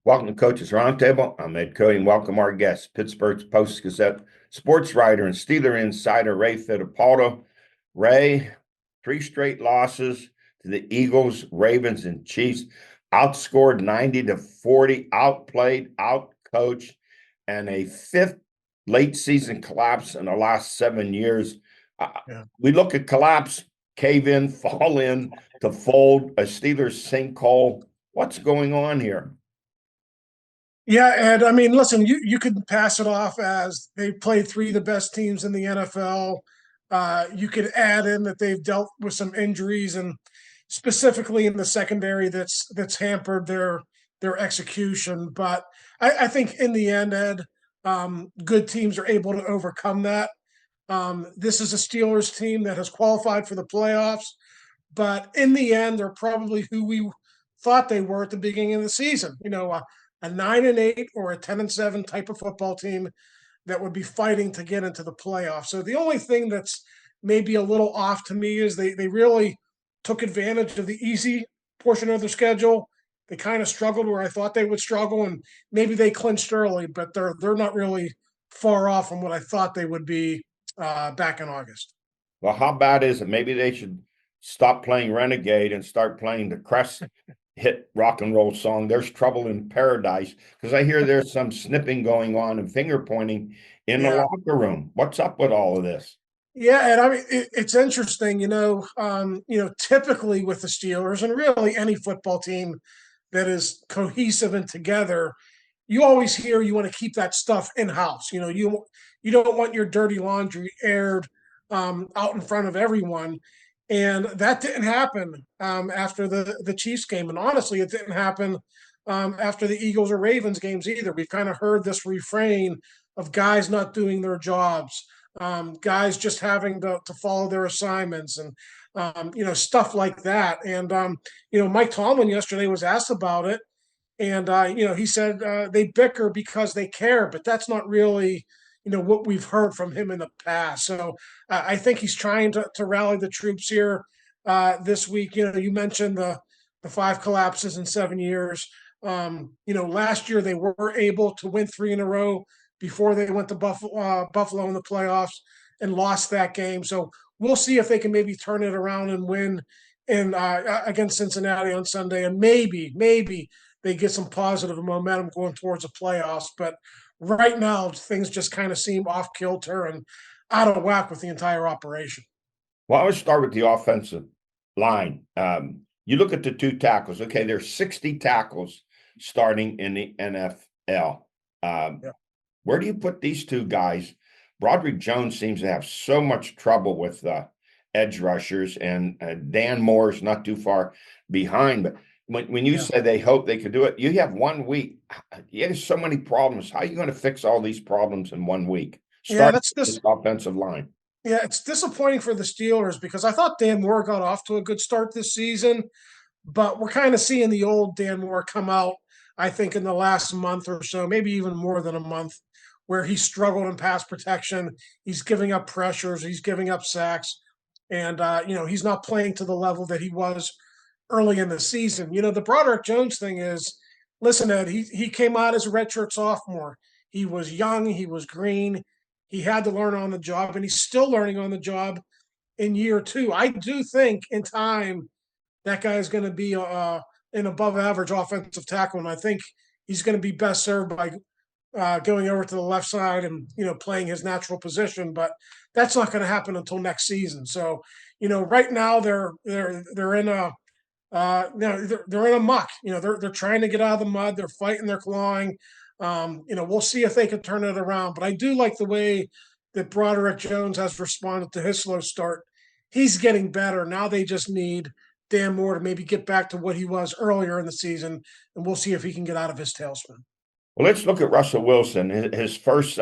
Welcome to Coaches Roundtable. I'm Ed Cody, and welcome our guest, Pittsburgh Post-Gazette sports writer and Steeler insider Ray Fittipaldo. Ray, three straight losses to the Eagles, Ravens, and Chiefs, outscored 90-40, outplayed, outcoached, and a fifth late season collapse in the last 7 years. Yeah. We look at collapse, cave in, fall in, to fold, a Steelers sinkhole. What's going on here? Yeah, and I mean, listen, you could pass it off as they played three of the best teams in the NFL. You could add in that they've dealt with some injuries and specifically in the secondary that's hampered their execution. But I think in the end, Ed, good teams are able to overcome that. This is a Steelers team that has qualified for the playoffs, but in the end, they're probably who we thought they were at the beginning of the season. A 9-8 or a 10-7 type of football team that would be fighting to get into the playoffs. So the only thing that's maybe a little off to me is they really took advantage of the easy portion of their schedule. They kind of struggled where I thought they would struggle, and maybe they clinched early, but they're not really far off from what I thought they would be back in August. Well, how bad is it? Maybe they should stop playing Renegade and start playing the Crest hit rock and roll song, There's Trouble in Paradise, because I hear there's some snipping going on and finger pointing in the Yeah, locker room. What's up with all of this? yeah, and I mean it's interesting. Typically with the Steelers and really any football team that is cohesive and together, you always hear you want to keep that stuff in house. You don't want your dirty laundry aired out in front of everyone, and that didn't happen after the Chiefs game. And honestly, it didn't happen after the Eagles or Ravens games either. We've kind of heard this refrain of guys not doing their jobs, guys just having to follow their assignments, and stuff like that. And Mike Tomlin yesterday was asked about it, and he said they bicker because they care, but that's not really what we've heard from him in the past. So I think he's trying to rally the troops here this week. You mentioned the five collapses in 7 years. Last year they were able to win three in a row before they went to Buffalo in the playoffs and lost that game. So we'll see if they can maybe turn it around and win against Cincinnati on Sunday, and maybe they get some positive momentum going towards the playoffs. But right now, things just kind of seem off kilter and out of whack with the entire operation. Well, I would start with the offensive line. You look at the two tackles. Okay, there's 60 tackles starting in the NFL. Yeah. Where do you put these two guys? Broderick Jones seems to have so much trouble with edge rushers, and Dan Moore's not too far behind. But when you Yeah. say they hope they could do it, you have 1 week. You have so many problems. How are you going to fix all these problems in 1 week? Yeah, Start with this offensive line. yeah, it's disappointing for the Steelers because I thought Dan Moore got off to a good start this season, but we're kind of seeing the old Dan Moore come out, I think, in the last month or so, maybe even more than a month, where he struggled in pass protection. He's giving up pressures, he's giving up sacks, and he's not playing to the level that he was early in the season. The Broderick Jones thing is, listen, Ed, he came out as a redshirt sophomore. He was young, he was green, he had to learn on the job, and he's still learning on the job in year two. I do think in time that guy is going to be an above average offensive tackle, and I think he's going to be best served by going over to the left side and playing his natural position. But that's not going to happen until next season. So right now they're in a they're in a muck. They're trying to get out of the mud. They're fighting. They're clawing. We'll see if they can turn it around. But I do like the way that Broderick Jones has responded to his slow start. He's getting better. Now they just need Dan Moore to maybe get back to what he was earlier in the season, and we'll see if he can get out of his tailspin. Well, let's look at Russell Wilson. His first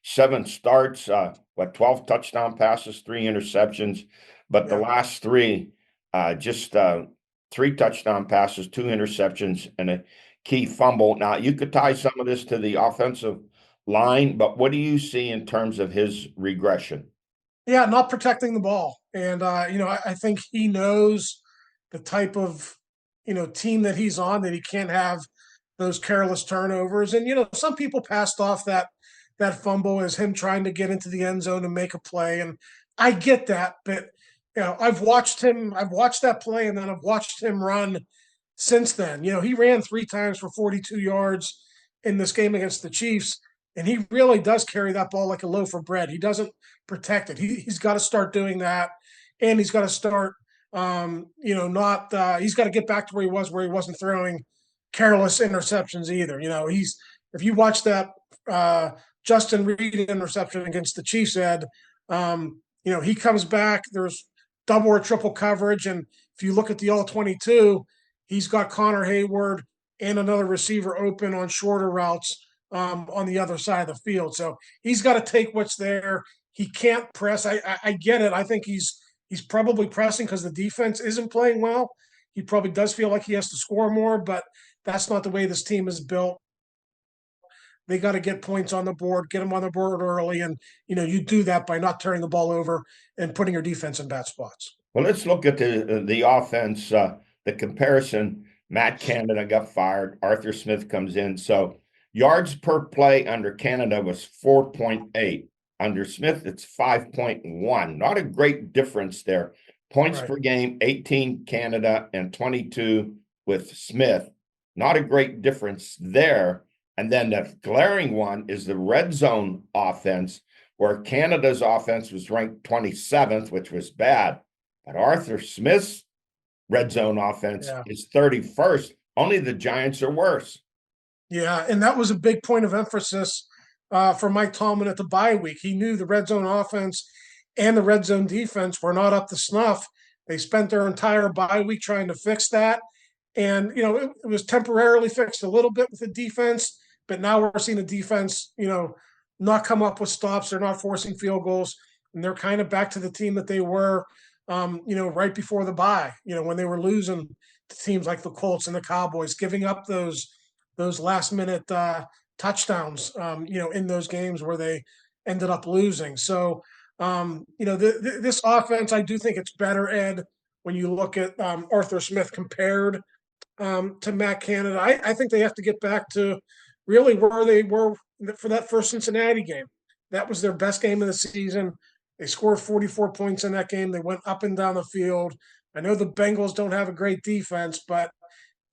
7 starts, 12 touchdown passes, 3 interceptions, but the Yeah. last three, just 3 touchdown passes, 2 interceptions, and a key fumble. Now, you could tie some of this to the offensive line, but what do you see in terms of his regression? Yeah, not protecting the ball. And I think he knows the type of team that he's on, that he can't have those careless turnovers. And, some people passed off that fumble as him trying to get into the end zone and make a play. And I get that, but I've watched that play, and then I've watched him run since then. He ran 3 times for 42 yards in this game against the Chiefs, and he really does carry that ball like a loaf of bread. He doesn't protect it. He's got to start doing that, and he's got to start, not he's got to get back to where he wasn't throwing careless interceptions either. If you watch that Justin Reed interception against the Chiefs, Ed, he comes back. There's double or triple coverage, and if you look at the all 22, he's got Connor Hayward and another receiver open on shorter routes on the other side of the field. So he's got to take what's there. He can't press. I get it. I think he's probably pressing because the defense isn't playing well. He probably does feel like he has to score more, but that's not the way this team is built. They got to get points on the board, get them on the board early, and you do that by not turning the ball over and putting your defense in bad spots. Well, let's look at the offense. The comparison: Matt Canada got fired, Arthur Smith comes in. So yards per play under Canada was 4.8. Under Smith, it's 5.1. Not a great difference there. Points per game: 18 Canada and 22 with Smith. Not a great difference there. And then the glaring one is the red zone offense, where Canada's offense was ranked 27th, which was bad. But Arthur Smith's red zone offense is 31st. Only the Giants are worse. Yeah, and that was a big point of emphasis for Mike Tomlin at the bye week. He knew the red zone offense and the red zone defense were not up to snuff. They spent their entire bye week trying to fix that. And, it was temporarily fixed a little bit with the defense, but now we're seeing the defense, not come up with stops. They're not forcing field goals, and they're kind of back to the team that they were, right before the bye, when they were losing to teams like the Colts and the Cowboys, giving up those last minute touchdowns, in those games where they ended up losing. So, this offense, I do think it's better, Ed, when you look at Arthur Smith compared to Matt Canada. I think they have to get back to really where they were for that first Cincinnati game. That was their best game of the season. They scored 44 points in that game. They went up and down the field. I know the Bengals don't have a great defense, but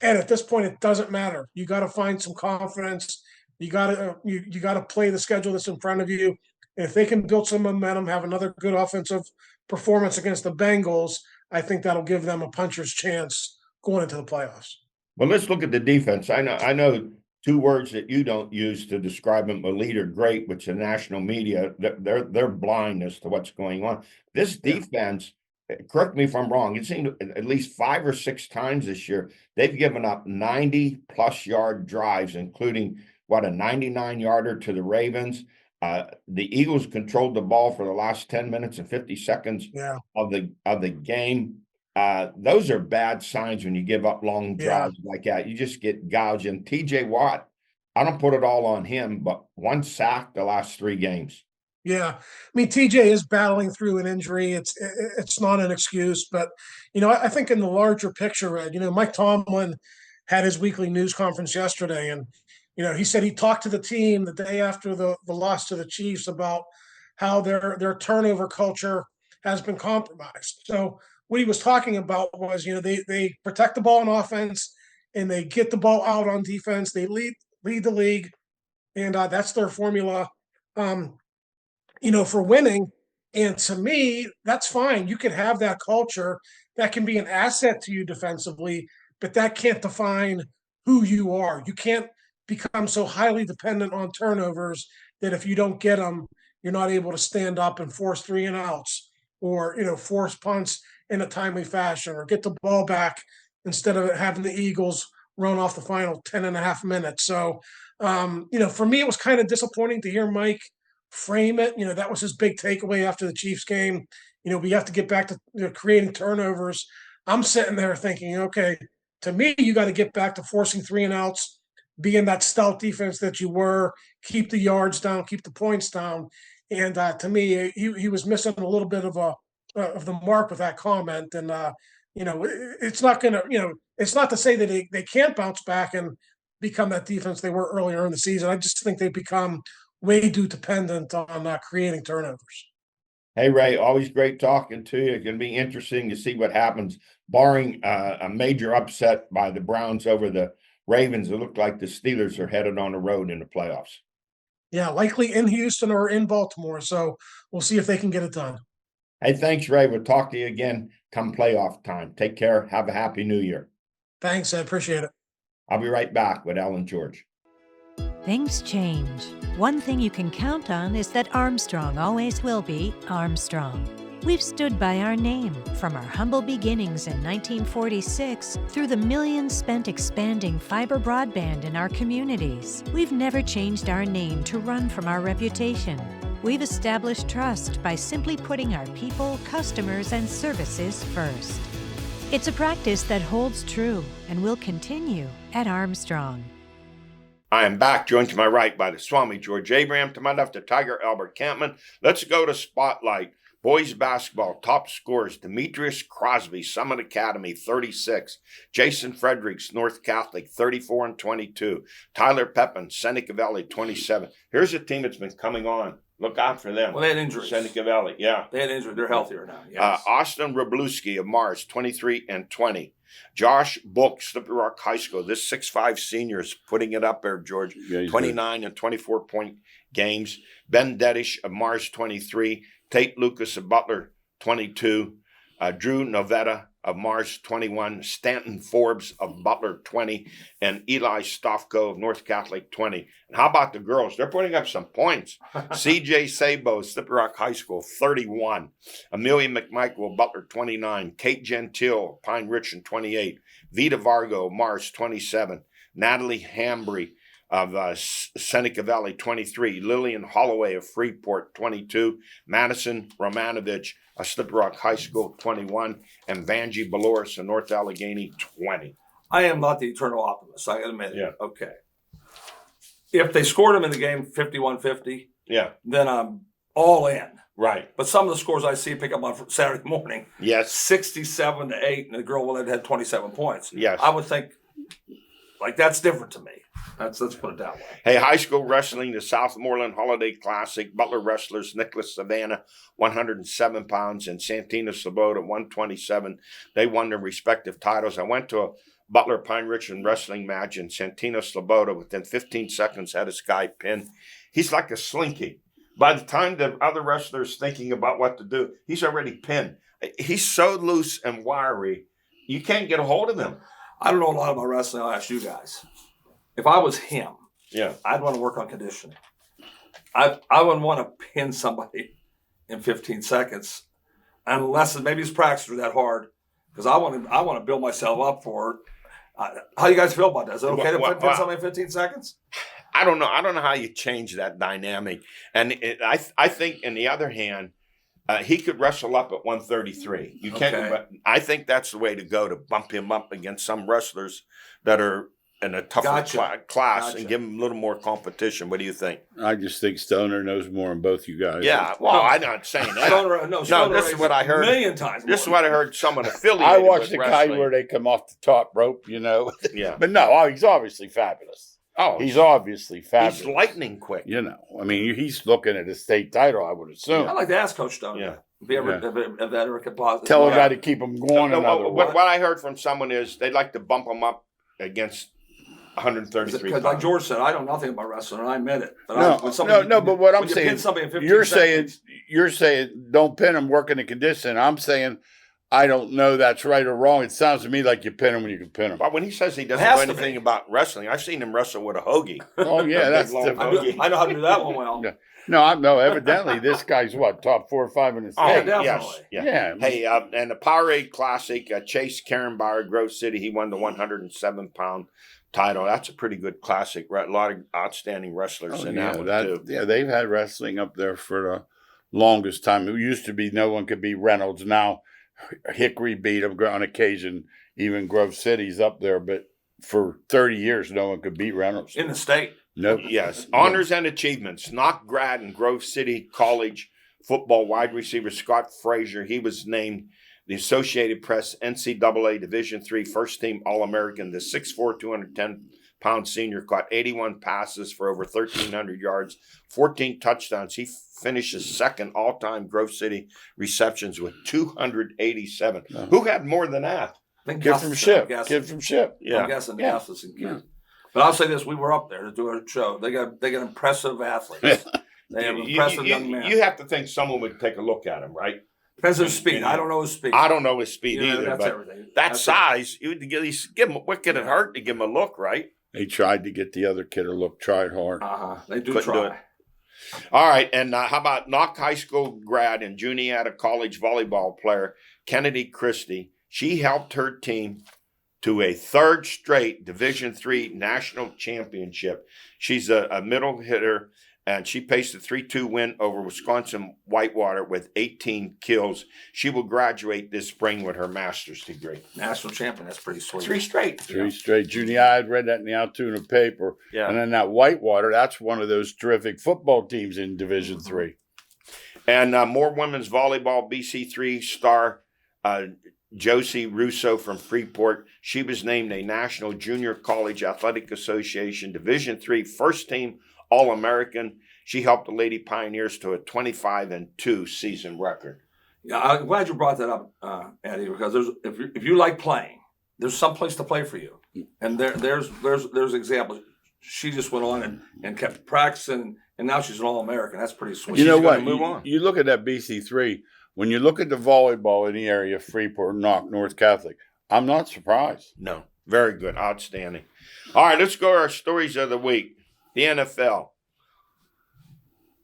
Ed, at this point, it doesn't matter. You got to find some confidence. You got to play the schedule that's in front of you. And if they can build some momentum, have another good offensive performance against the Bengals, I think that'll give them a puncher's chance going into the playoffs. Well, let's look at the defense. I know two words that you don't use to describe them: elite or great, which the national media, they're blind as to what's going on. This defense, correct me if I'm wrong, it seemed at least 5 or 6 times this year they've given up 90-plus yard drives, including a 99-yarder to the Ravens. The Eagles controlled the ball for the last 10 minutes and 50 seconds of the game. Those are bad signs when you give up long drives like that. You just get gouged. And TJ Watt, I don't put it all on him, but 1 sack the last 3 games. Yeah, I mean, TJ is battling through an injury. It's not an excuse, but I think in the larger picture, Ed, Mike Tomlin had his weekly news conference yesterday, and he said he talked to the team the day after the loss to the Chiefs about how their turnover culture has been compromised. So what he was talking about was, they protect the ball on offense and they get the ball out on defense. They lead the league, and that's their formula, for winning. And to me, that's fine. You can have that culture. That can be an asset to you defensively, but that can't define who you are. You can't become so highly dependent on turnovers that if you don't get them, you're not able to stand up and force 3 and outs, or force punts in a timely fashion, or get the ball back instead of having the Eagles run off the final 10 and a half minutes. So, for me, it was kind of disappointing to hear Mike frame it. That was his big takeaway after the Chiefs game. We have to get back to creating turnovers. I'm sitting there thinking, okay, to me, you got to get back to forcing 3 and outs, being that stout defense that you were, keep the yards down, keep the points down. And to me, he was missing a little bit of the mark with that comment. And it's not going to, it's not to say that they can't bounce back and become that defense they were earlier in the season. I just think they've become way too dependent on creating turnovers. Hey, Ray, always great talking to you. It's going to be interesting to see what happens, barring a major upset by the Browns over the Ravens. It looked like the Steelers are headed on the road in the playoffs. Yeah, likely in Houston or in Baltimore. So we'll see if they can get it done. Hey, thanks, Ray. We'll talk to you again come playoff time. Take care. Have a happy new year. Thanks. I appreciate it. I'll be right back with Ellen George. Things change. One thing you can count on is that Armstrong always will be Armstrong. We've stood by our name from our humble beginnings in 1946 through the millions spent expanding fiber broadband in our communities. We've never changed our name to run from our reputation. We've established trust by simply putting our people, customers, and services first. It's a practice that holds true and will continue at Armstrong. I am back, joined to my right by the Swami George Abraham, to my left, the Tiger Albert Campman. Let's go to Spotlight. Boys basketball, top scorers, Demetrius Crosby, Summit Academy, 36. Jason Fredericks, North Catholic, 34 and 22. Tyler Pepin, Seneca Valley, 27. Here's a team that's been coming on. Look out for them. Well, they had injuries. Seneca Valley, yeah. They had injuries. They're healthier now. Yes. Austin Wroblewski of Mars, 23 and 20. Josh Book, Slippery Rock High School. This 6'5" senior is putting it up there, George. Yeah, 29 and 24-point games. Ben Dedish of Mars, 23. Tate Lucas of Butler, 22. Drew Novetta of Mars, 21. Stanton Forbes of Butler, 20. And Eli Stofko of North Catholic, 20. And how about the girls? They're putting up some points. CJ Sabo, Slippery Rock High School, 31. Amelia McMichael of Butler, 29. Kate Gentile, Pine Ridge, 28. Vita Vargo, Mars, 27. Natalie Hambry of Seneca Valley, 23. Lillian Holloway of Freeport, 22. Madison Romanovich of Slippery Rock High School, 21. And Vanjie Baloris of North Allegheny, 20. I am not the eternal optimist. I admit it. Yeah. Okay. If they scored them in the game 51-50, Yeah, then I'm all in. right. But some of the scores I see pick up on Saturday morning, Yes, 67-8, and the girl will have had 27 points. yes. I would think, like, that's different to me. Let's put it that way. Hey, high school wrestling, the Southmoreland Holiday Classic. Butler wrestlers, Nicholas Savannah, 107 pounds, and Santina Sloboda, 127. They won their respective titles. I went to a Butler Pine Richmond wrestling match, and Santina Sloboda, within 15 seconds, had his guy pinned. He's like a slinky. By the time the other wrestler's thinking about what to do, he's already pinned. He's so loose and wiry, you can't get a hold of him. I don't know a lot about wrestling. I'll ask you guys. If I was him, Yeah. I'd want to work on conditioning. I wouldn't want to pin somebody in 15 seconds unless maybe his practice are that hard, because I want to build myself up for it. How do you guys feel about that? Is it okay to pin somebody in 15 seconds? I don't know. I don't know how you change that dynamic. And I think, on the other hand, he could wrestle up at 133. You can't. Okay. But I think that's the way to go, to bump him up against some wrestlers that are in a tougher class Gotcha. and give him a little more competition. What do you think? I just think Stoner knows more than both you guys. Yeah. Well, I'm not saying that. Stoner this is what I heard. A million times. This is what I heard someone affiliated I watched with the guy wrestling. where they come off the top rope, you know. Yeah. But no, he's obviously fabulous. Oh, He's obviously fabulous. he's lightning quick. You know, I mean, he's looking at a state title, I would assume. I like to ask Coach Stoner. Yeah. If he ever could positive. Tell a Yeah. guy to keep him going No, another way. what I heard from someone is they'd like to bump him up against 133 Because like pounds. George said, I know nothing about wrestling, and I admit it. But But what I'm when you saying, pin somebody in 15 you're saying don't pin him, work in the condition. I'm saying I don't know that's right or wrong. It sounds to me like you pin him when you can pin him. But when he says he doesn't Has know to anything be. about wrestling, I've seen him wrestle with a hoagie. Oh yeah, that's Big long different. I know how to do that one well. Yeah. No, evidently this guy's what, top 4 or 5 in the Oh, state. definitely. yes. Yeah. Hey, and the Powerade Classic, Chase Karenbauer, Grove City, he won the 107-pound title. That's a pretty good classic. A lot of outstanding wrestlers in that one, too. Yeah, they've had wrestling up there for the longest time. It used to be no one could beat Reynolds. Now Hickory beat him on occasion. Even Grove City's up there, but for 30 years, no one could beat Reynolds. In the state. Nope. Yes. Honors and achievements. Knock grad and Grove City College football wide receiver Scott Frazier. He was named the Associated Press NCAA Division III first team All-American, the 6'4", pound senior, caught 81 passes for over 1,300 yards, 14 touchdowns. He finishes second all-time Grove City receptions with 287. Who had more than that? Kid from Ship. Yeah. I'm guessing Yeah. Gus's and Kid. But I'll say this: we were up there to do our show. They got impressive athletes. They have impressive young men. You have to think someone would take a look at him, right? Depends on his speed. I don't know his speed. I don't know his speed You know, either, that's but everything. that That's size, you would at least give him. What could it hurt to give him a look, right? They tried to get the other kid to look, tried hard. They do Couldn't try. do it. All right, and how about Knock High School grad and Juniata College volleyball player Kennedy Christie? She helped her team to a third straight Division III national championship. She's a middle hitter, and she paced a 3-2 win over Wisconsin Whitewater with 18 kills. She will graduate this spring with her master's degree. National champion. That's pretty sweet. Three straight. Three straight. Junior, I had read that in the Altoona paper. Yeah. And then that Whitewater, that's one of those terrific football teams in Division III. And more women's volleyball, BC3 star Josie Russo from Freeport. She was named a National Junior College Athletic Association Division III first team All-American. She helped the Lady Pioneers to a 25-2 season record. Yeah, I'm glad you brought that up, Eddie, because if you like playing, there's some place to play for you, and there's examples. She just went on and kept practicing, and now she's an All-American. That's pretty sweet. You know She's what? gonna move on. You look at that BC3, when you look at the volleyball in the area of Freeport, Knock, North Catholic, I'm not surprised. No, very good, outstanding. All right, let's go to our stories of the week. The NFL.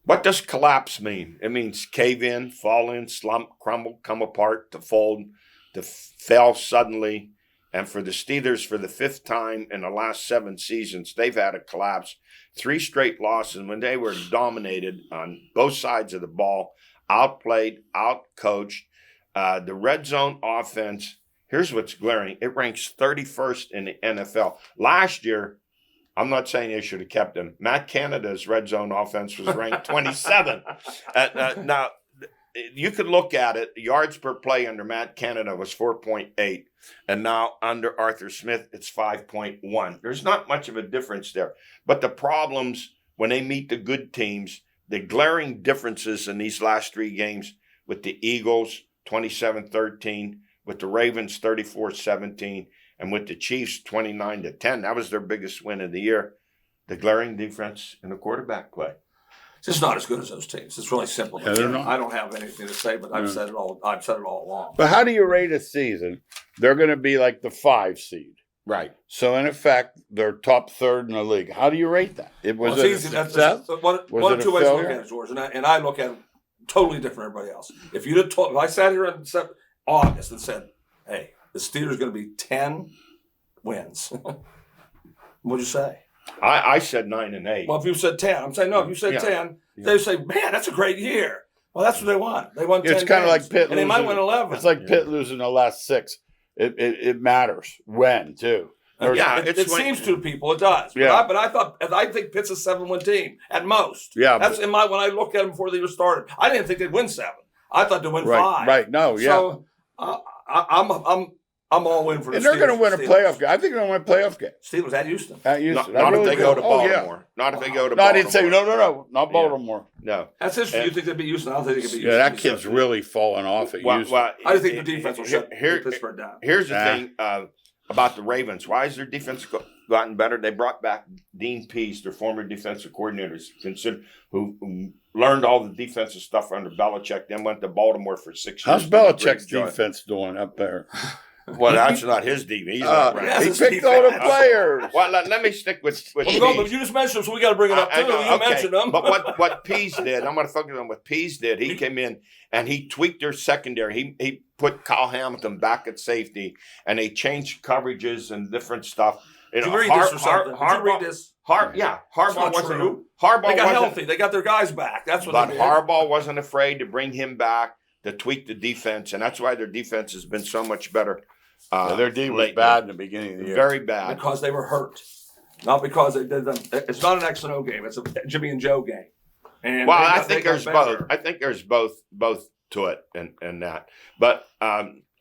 What does collapse mean? It means cave in, fall in, slump, crumble, come apart, to fold, to fail suddenly. And for the Steelers, for the fifth time in the last 7 seasons, they've had a collapse. 3 straight losses when they were dominated on both sides of the ball, outplayed, outcoached. The red zone offense, here's what's glaring. It ranks 31st in the NFL. Last year, I'm not saying they should have kept him. Matt Canada's red zone offense was ranked 27. Now, you could look at it. Yards per play under Matt Canada was 4.8. And now under Arthur Smith, it's 5.1. There's not much of a difference there. But the problems when they meet the good teams, the glaring differences in these last 3 games with the Eagles, 27-13, with the Ravens, 34-17, and with the Chiefs, 29-10. That was their biggest win of the year. The glaring difference in the quarterback play. It's just not as good as those teams. It's really simple. Yeah, they're not. I don't have anything to say, but I've said it all along. But how do you rate a season? They're going to be like the 5 seed. Right. So, in effect, they're top third in the league. How do you rate that? Well, it it's easy. That's one Was or it a two ways to look failure? at it, George. And I look at it totally different than everybody else. If you'd have told, if I sat here in August and said, hey, the Steelers are going to be 10 wins, what'd you say? I said 9 and 8. Well, if you said 10, I'm saying, no, if you said 10, they say, man, that's a great year. Well, that's what they want. They won 10 It's kind of games, like Pitt and they might losing. win 11. It's like Pitt losing the last 6. It matters when, too. It seems to people, it does. Yeah. But I think Pitt's a 7-win team at most. Yeah, That's when I looked at them before the year started. I didn't think they'd win 7. I thought they'd win 5. Right. No, yeah. So I'm all in for the And they're going to win a Steelers. playoff game. I think they're going to win a playoff game. Steelers at Houston. At Houston. Not I if really they do. go to Oh, yeah. Baltimore. Not if they go to No, I Baltimore. didn't say no. Not Baltimore. No. That's interesting. You think they'd beat Houston? I don't think they could beat Yeah, Houston. that kid's really fallen off at Houston. I just think the defense will shut Pittsburgh down. Here's the thing about the Ravens. Why has their defense gotten better? They brought back Dean Pease, their former defensive coordinator, who learned all the defensive stuff under Belichick, then went to Baltimore for 6 years. How's Belichick's defense doing up there? Well, that's not his defense. He's not right. Yes, He picked all the players. Well, let me stick with Pease. You just mentioned them, so we got to bring it up too. You mentioned them. But what Pease did, I'm going to focus on what Pease did. He came in and he tweaked their secondary. He put Kyle Hamilton back at safety, and they changed coverages and different stuff. Did you read this or something? Did you read this? Harbaugh wasn't true. Harbaugh They got wasn't, healthy. They got their guys back. That's what but they did. Harbaugh wasn't afraid to bring him back to tweak the defense, and that's why their defense has been so much better. Their D was lately. bad in the beginning of the year. Very bad. Because they were hurt. Not because they did them. It's not an X and O game. It's a Jimmy and Joe game. And Well, they I got think there's better. both. I think there's both to it and that. But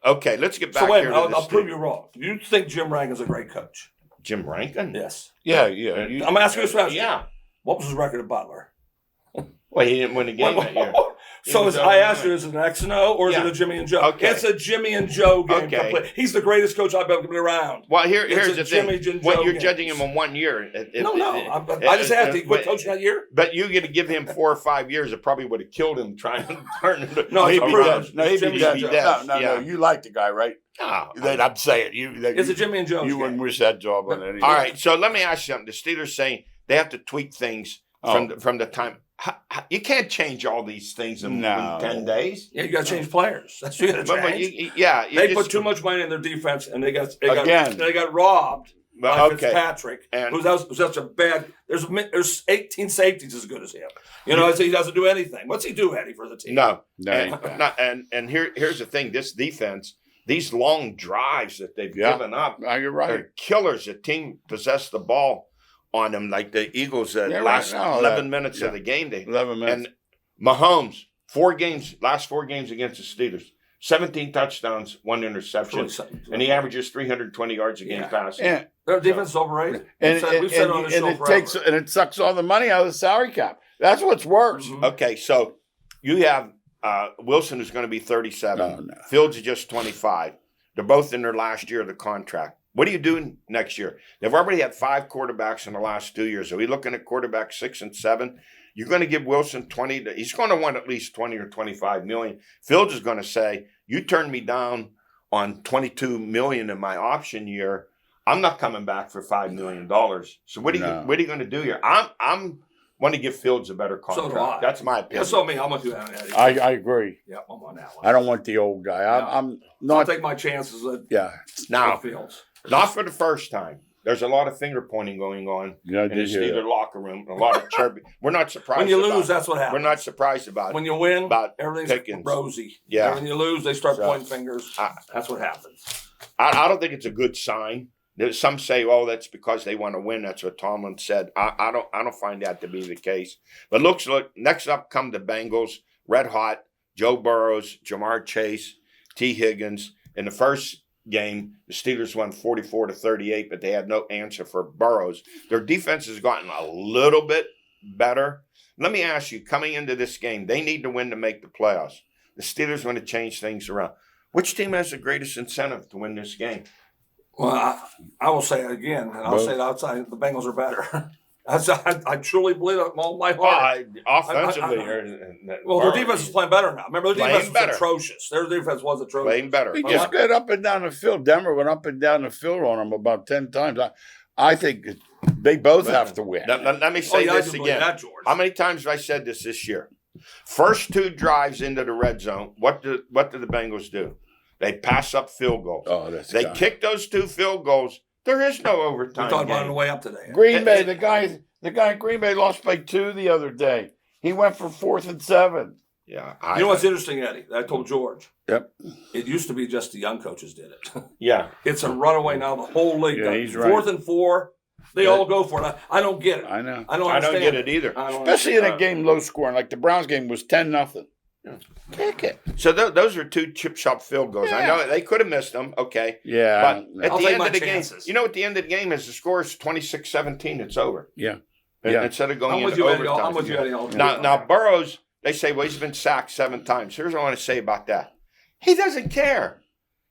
okay, let's get back So wait, here. I'll prove you wrong. You think Jim Rankin's a great coach? Jim Rankin? Yes. Yeah. I'm asking you a question. Yeah. What was his record at Butler? Well, he didn't win a game that year. So was I over asked you, is it an X and O or is Yeah. it a Jimmy and Joe? Okay. It's a Jimmy and Joe game. Okay. Complete. He's the greatest coach I've ever been around. Well, It's here's a the Jimmy thing. and When Joe you're game. judging him on 1 year. I just asked, did he quit coaching that year? But you got to give him 4 or 5 years. It probably would have killed him trying to turn him. No, Maybe it's a does. Maybe Jimmy does. and Joe. does. No. Yeah. You like the guy, right? No, Then I'm saying It's a Jimmy and Joe You game. wouldn't wish that job on any. all right, so let me ask you something. The Steelers saying they have to tweak things from the time. You can't change all these things in 10 days. Yeah, you got to change players. That's what you got to But change. you They just- put too much money in their defense, and they got robbed by Well, okay. Fitzpatrick, And- who's such a bad. There's 18 safeties as good as him. You know, so he doesn't do anything. What's he do, Eddie, for the team? No, No, and here's the thing. This defense, these long drives that they've Yeah. given up, You're right. they're killers. The team possessed the ball on them like the Eagles. Yeah, Last right. No, 11 minutes yeah. of the game, 11 minutes. and Mahomes last 4 games against the Steelers, 17 touchdowns, 1 interception, and he averages 320 yards a game passing. and Their defense is overrated. and, We've said it on the show it forever. takes and it sucks all the money out of the salary cap. That's what's worse. Mhm. Okay, so you have Wilson, who's going to be 37. No. Fields is just 25. They're both in their last year of the contract. What are you doing next year? They've already had 5 quarterbacks in the last 2 years. Are we looking at quarterbacks 6 and 7? You're going to give Wilson 20. He's going to want at least 20 or 25 million. Fields is going to say, "You turned me down on 22 million in my option year. I'm not coming back for $5 million." So what are you going to do here? I'm want to give Fields a better contract. So do I. That's my Yeah, opinion. so me. I'm going to do that, Eddie. I agree. Yeah, I'm on that one. I don't want the old guy. I'm I'll not. take my chances at Now, Fields. not for the first time. There's a lot of finger pointing going on Yeah, I in the did hear Steeler that. locker room. A lot of chirping. We're not surprised. When you about lose, it. that's what happens. We're not surprised about When it. you win, About everything's Pickens. rosy. Yeah. And when you lose, they start So- pointing fingers. That's what happens. I don't think it's a good sign. Some say, "Oh, that's because they want to win." That's what Tomlin said. I don't find that to be the case. But look, next up come the Bengals, red hot. Joe Burrows, Jamar Chase, T. Higgins. In the first game, the Steelers won 44-38, but they had no answer for Burrows. Their defense has gotten a little bit better. Let me ask you, coming into this game, they need to win to make the playoffs. The Steelers want to change things around. Which team has the greatest incentive to win this game? Well, I will say it again, and I'll say it outside. The Bengals are better. I truly believe it with all my heart. Offensively, Well, their defense is playing better now. Remember, their defense was better. atrocious. Their defense was atrocious. playing better. We just got up and down the field. Denver went up and down the field on them about 10 times. I think they both have to win. Let me say I this do believe again. that, George. How many times have I said this year? First 2 drives into the red zone, what do the Bengals do? They pass up field goals. Oh, that's They kick those 2 field goals. There is no We overtime. talked about it on game. the way up today. Green Bay. The guy in Green Bay lost by 2 the other day. He went for 4th and 7. Yeah, You know what's interesting, Eddie? I told George. Yep. It used to be just the young coaches did it. Yeah, It's a runaway now. The whole league. Yeah, does. he's right. 4th and 4. They all go for it. I don't get it. I know. I don't I understand. don't get it either. I don't Especially in a understand. game low scoring. Like the Browns game was 10-0. Kick it. So those are 2 chip shot field goals. I Yeah. know they could have missed them. Okay. Yeah. But at I'll the take end my of the chances. game, at the end of the game, as the score is 26-17, it's over. Yeah. Yeah. Instead of going I'm with into you, Eddie. overtime. I'm with you, Eddie. Now Burrows, they say, well, he's been sacked 7 times. Here's what I want to say about that. He doesn't care.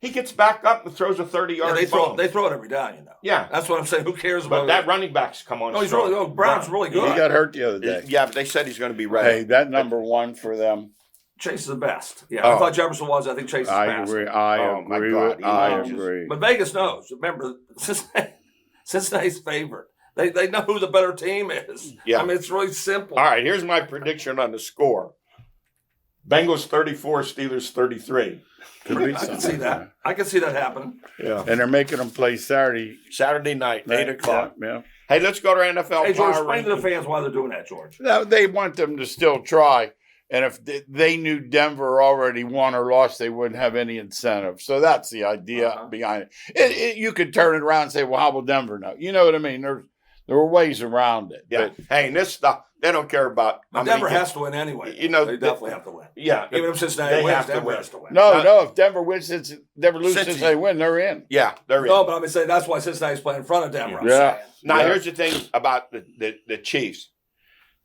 He gets back up and throws a 30-yard they bomb. throw it every down. Yeah. That's what I'm saying. Who cares about But that running back's come on. No, he's strong. really. Brown's really He good. got hurt the other day. Yeah, but they said he's going to be Hey, ready. that number 1 for them. Chase is the best. Yeah, Oh. I thought Jefferson was. I think Chase is I fast. agree. Oh, my God. I He- agree. But Vegas knows. Remember, Cincinnati's favorite. They know who the better team is. Yeah. I mean, it's really simple. All right, here's my prediction on the score. Bengals 34, Steelers 33. Could be I can see something. that. I can see that happening. Yeah. And they're making them play Saturday. Saturday night, 8 o'clock. Yeah. Hey, let's go to NFL Hey, George, power explain to the rankings. fans why they're doing that, George. Now, they want them to still try. And if they knew Denver already won or lost, they wouldn't have any incentive. So that's the idea behind it. You could turn it around and say, well, how will Denver know? You know what I mean? There were ways around it. Yeah. But Hey, and this the They don't care about. But Denver has to win anyway. You know, they definitely have to win. Yeah, Even if Cincinnati wins, Denver has to win. No, if Denver wins, Denver loses, they win. They're in. Yeah, they're in. No, but I'm saying that's why Cincinnati's playing in front of Denver. Yeah. Now, here's the thing about the Chiefs.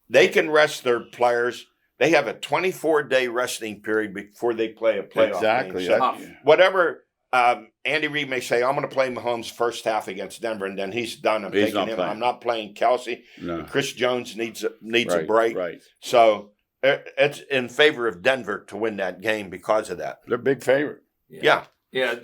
They can rest their players. They have a 24-day resting period before they play a playoff Exactly. game. So whatever Andy Reid may say, I'm going to play Mahomes first half against Denver, and then he's done. I'm taking him. I'm not playing Kelsey. No. Chris Jones needs a break. Right. So it's in favor of Denver to win that game because of that. They're big favorite. Yeah. Yeah,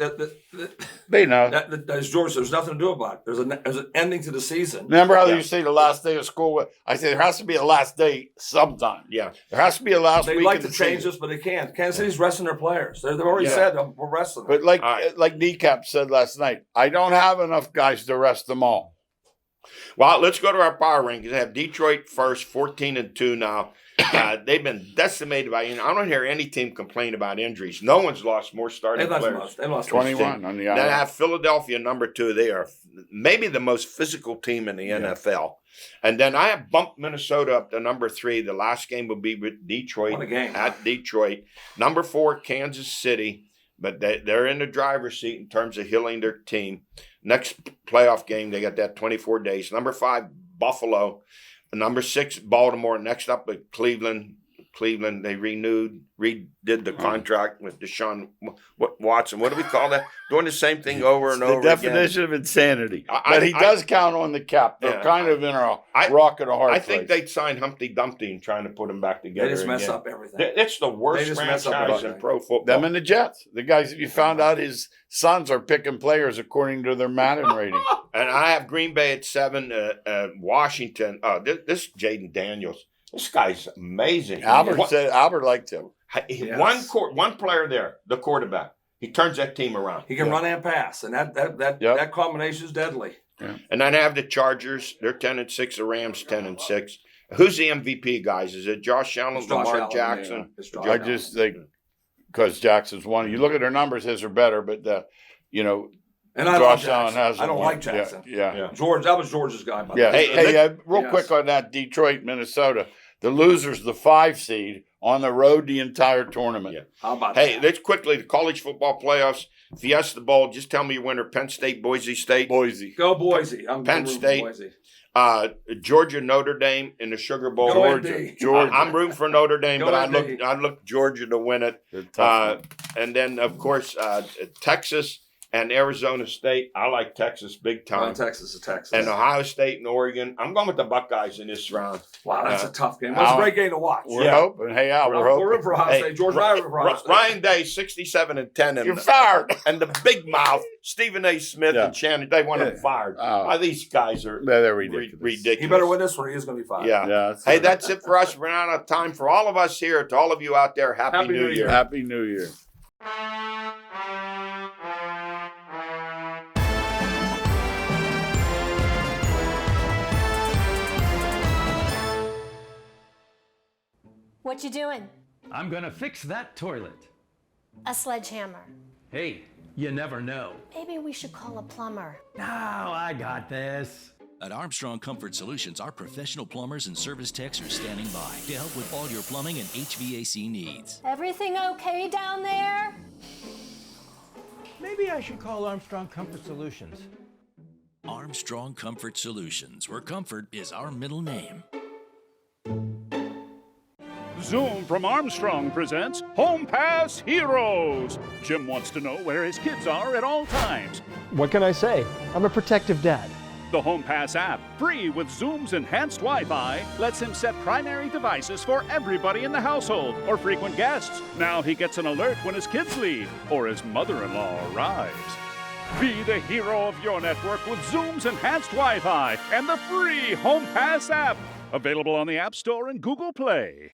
They know. As George, there's nothing to do about it. There's an ending to the season. Remember how you say the last day of school? I say there has to be a last day sometime. Yeah. There has to be a last They'd week. like to change this, but they can't. Kansas City's resting their players. They've already said we're resting them. But like Kneecap said last night, I don't have enough guys to rest them all. Well, let's go to our power rankings. They have Detroit first, 14-2 now. They've been decimated by. I don't hear any team complain about injuries. No one's lost more starting players. They lost 21 on the Then I island. have Philadelphia number 2. They are maybe the most physical team in the NFL. And then I have bumped Minnesota up to number 3. The last game will be with Detroit What a game. at Detroit. Number 4, Kansas City. But they're in the driver's seat in terms of healing their team. Next playoff game, they got that 24 days. Number 5, Buffalo. Number 6, Baltimore. Next up with Cleveland. They redid the contract with Deshaun Watson. What do we call that? Doing the same thing over and over The again. definition of insanity. But he does count on the cap. They're kind of in a rock and a hard I place. think they'd sign Humpty Dumpty and trying to put them back together. They just mess again. up everything. It's the worst They just mess up franchise in everything. pro football. Them and the Jets. The guys, you found out his sons are picking players according to their Madden rating. And I have Green Bay at 7, Washington. This Jaden Daniels. This guy's amazing. Albert liked him. Yes. One player there, the quarterback. He turns that team around. He can run and pass, and that combination is deadly. Yeah. And then I have the Chargers. They're 10-6. The Rams 10-6. Who's the MVP, guys? Is it Josh Allen, It's Josh Lamar Allen, Jackson? yeah. It's Josh I Allen. just think because Jackson's one. You look at their numbers, his are better, but And I Josh love Allen Jackson. has. I don't one. like Jackson. Yeah. George, that was George's guy. By the Yeah. way. Hey, real Yes. quick on that Detroit, Minnesota. The loser's the 5 seed on the road the entire tournament. Yeah. How about Hey, that? let's quickly, the college football playoffs, Fiesta Bowl. Just tell me your winner, Penn State, Boise State. Boise. Go Boise. I'm Penn rooting for State. Boise. Georgia, Notre Dame in the Sugar Bowl. Go Georgia. ND. I'm rooting for Notre Dame, Go but ND. I look Georgia to win it. They're tough. And then, of course, Texas and Arizona State. I like Texas big time. Texas is Texas. And Ohio State and Oregon. I'm going with the Buckeyes in this round. Wow, that's a tough game. That's a great game to watch. We're hoping. Hey, Al, we're We're hoping. rooting for Ohio Hey, State. George and I are rooting for Ohio State. Ryan Day, 67-10. And, You're fired. and the big mouth, Stephen A. Smith and Shannon, they want him fired. Oh. These guys are They're ridiculous. ridiculous. He better win this one. He is going to be fired. Yeah. Hey, that's it for us. We're out of time. For all of us here, to all of you out there, Happy New Year. Happy New Year. What you doing? I'm gonna fix that toilet. A sledgehammer. Hey, you never know. Maybe we should call a plumber. No, I got this. At Armstrong Comfort Solutions, our professional plumbers and service techs are standing by to help with all your plumbing and HVAC needs. Everything okay down there? Maybe I should call Armstrong Comfort Solutions. Armstrong Comfort Solutions, where comfort is our middle name. Zoom from Armstrong presents Home Pass Heroes. Jim wants to know where his kids are at all times. What can I say? I'm a protective dad. The Home Pass app, free with Zoom's enhanced Wi-Fi, lets him set primary devices for everybody in the household or frequent guests. Now he gets an alert when his kids leave or his mother-in-law arrives. Be the hero of your network with Zoom's enhanced Wi-Fi and the free Home Pass app. Available on the App Store and Google Play.